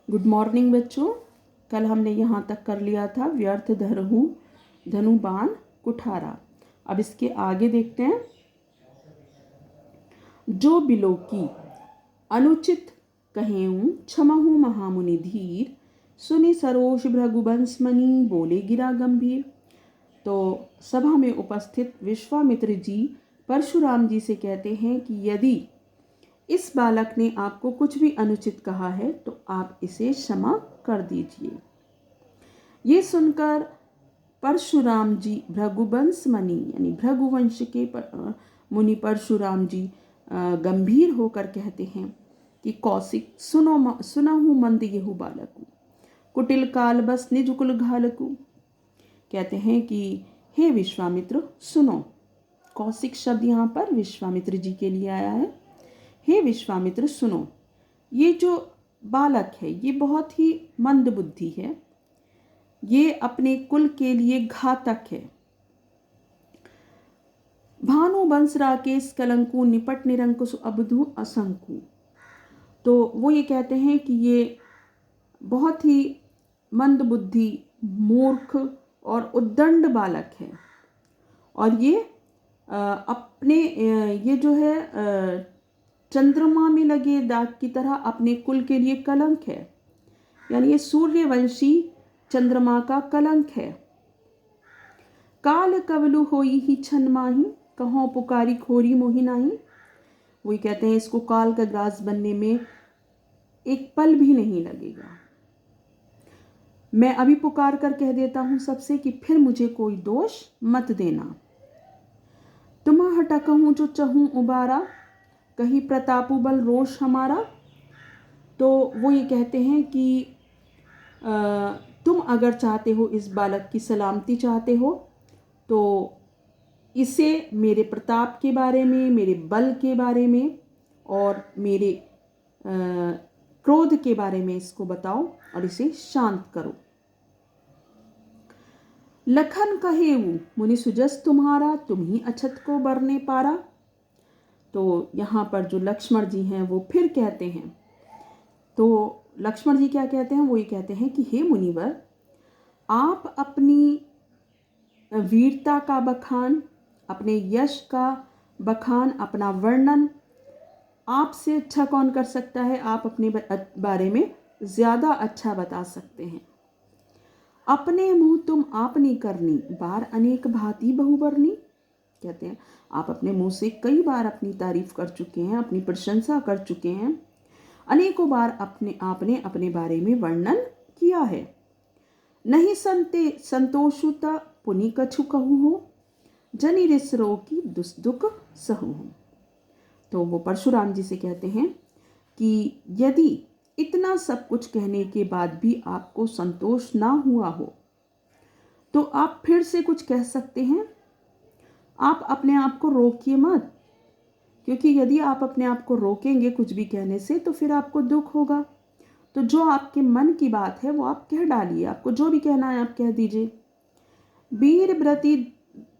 Good morning बच्चों। कल हमने यहाँ तक कर लिया था व्यर्थ धरहु धनु बाण कुठारा। अब इसके आगे देखते हैं। जो बिलो की अनुचित कहेऊं क्षमहु महामुनि धीर, सुनि सरोष भृगुवंश मणि बोले गिरा गंभीर। तो सभा में उपस्थित विश्वामित्र जी परशुराम जी से कहते हैं कि यदि इस बालक ने आपको कुछ भी अनुचित कहा है तो आप इसे क्षमा कर दीजिए। ये सुनकर परशुराम जी भृगुवंश मुनि यानी भृगुवंश के मुनि परशुराम जी गंभीर होकर कहते हैं कि कौशिक सुनहु मंद येहु बालकु, कुटिल काल बस निज कुल घालकु। कहते हैं कि हे विश्वामित्र सुनो। कौशिक शब्द यहाँ पर विश्वामित्र जी के लिए आया है। हे विश्वामित्र सुनो, ये जो बालक है ये बहुत ही मंद बुद्धि है, ये अपने कुल के लिए घातक है। भानु बंस राकेश कलंकु निपट निरंकुश अबधु असंकु। तो वो ये कहते हैं कि ये बहुत ही मंद बुद्धि, मूर्ख और उद्दंड बालक है और ये अपने ये जो है चंद्रमा में लगे दाग की तरह अपने कुल के लिए कलंक है, यानी ये सूर्यवंशी चंद्रमा का कलंक है। काल कवलु होई ही छन माही, कहो पुकारी खोरी मोहि नाही। वही कहते हैं इसको काल का ग्रास बनने में एक पल भी नहीं लगेगा। मैं अभी पुकार कर कह देता हूं सबसे कि फिर मुझे कोई दोष मत देना। तुम्हा हटा कहूं जो चहूं उबारा, कहीं प्रतापु बल रोष हमारा। तो वो ये कहते हैं कि तुम अगर चाहते हो, इस बालक की सलामती चाहते हो, तो इसे मेरे प्रताप के बारे में, मेरे बल के बारे में और मेरे क्रोध के बारे में इसको बताओ और इसे शांत करो। लखन कहेऊ मुनि सुजस तुम्हारा, तुम ही अछत को बरने पारा। तो यहाँ पर जो लक्ष्मण जी हैं वो फिर कहते हैं, तो लक्ष्मण जी क्या कहते हैं, वो ये कहते हैं कि हे मुनिवर, आप अपनी वीरता का बखान, अपने यश का बखान, अपना वर्णन आपसे अच्छा कौन कर सकता है। आप अपने बारे में ज़्यादा अच्छा बता सकते हैं। अपने मुँह तुम आपनी करनी, बार अनेक भांति बहुबरनी। कहते हैं आप अपने मुंह से कई बार अपनी तारीफ कर चुके हैं, अपनी प्रशंसा कर चुके हैं, अनेकों बार आपने अपने बारे में वर्णन किया है। नहीं संतोषुता पुनि कछु कहू हो, जनि रिसरो की दुख सहू हो। तो वो परशुराम जी से कहते हैं कि यदि इतना सब कुछ कहने के बाद भी आपको संतोष ना हुआ हो तो आप फिर से कुछ कह सकते हैं। आप अपने आप को रोकिए मत, क्योंकि यदि आप अपने आप को रोकेंगे कुछ भी कहने से तो फिर आपको दुख होगा। तो जो आपके मन की बात है वो आप कह डालिए, आपको जो भी कहना है आप कह दीजिए। वीर व्रति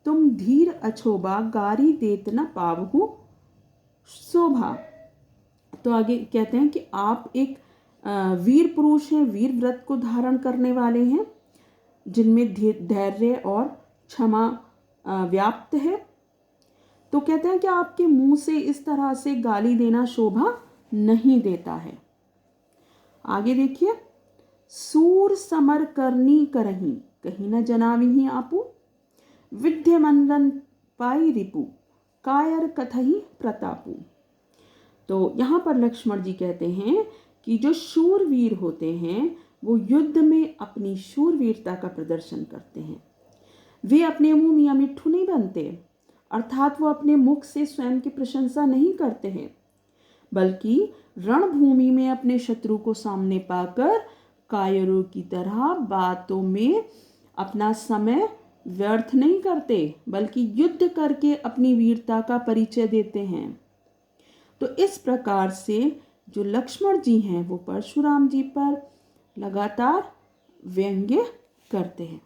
तुम धीर अछोबा, गारी देत न पावहु शोभा। तो आगे कहते हैं कि आप एक वीर पुरुष हैं, वीर व्रत को धारण करने वाले हैं, जिनमें धैर्य और क्षमा व्याप्त है। तो कहते हैं कि आपके मुंह से इस तरह से गाली देना शोभा नहीं देता है। आगे देखिए, सूर समर करनी करही, कहीं न जनावी ही आपू, विद्य मंदन पाई रिपु, कायर कथही प्रतापू। तो यहाँ पर लक्ष्मण जी कहते हैं कि जो शूरवीर होते हैं वो युद्ध में अपनी शूरवीरता का प्रदर्शन करते हैं। वे अपने मुंह मियाँ मिट्ठू नहीं बनते, अर्थात वो अपने मुख से स्वयं की प्रशंसा नहीं करते हैं, बल्कि रणभूमि में अपने शत्रु को सामने पाकर कायरों की तरह बातों में अपना समय व्यर्थ नहीं करते, बल्कि युद्ध करके अपनी वीरता का परिचय देते हैं। तो इस प्रकार से जो लक्ष्मण जी हैं वो परशुराम जी पर लगातार व्यंग्य करते हैं।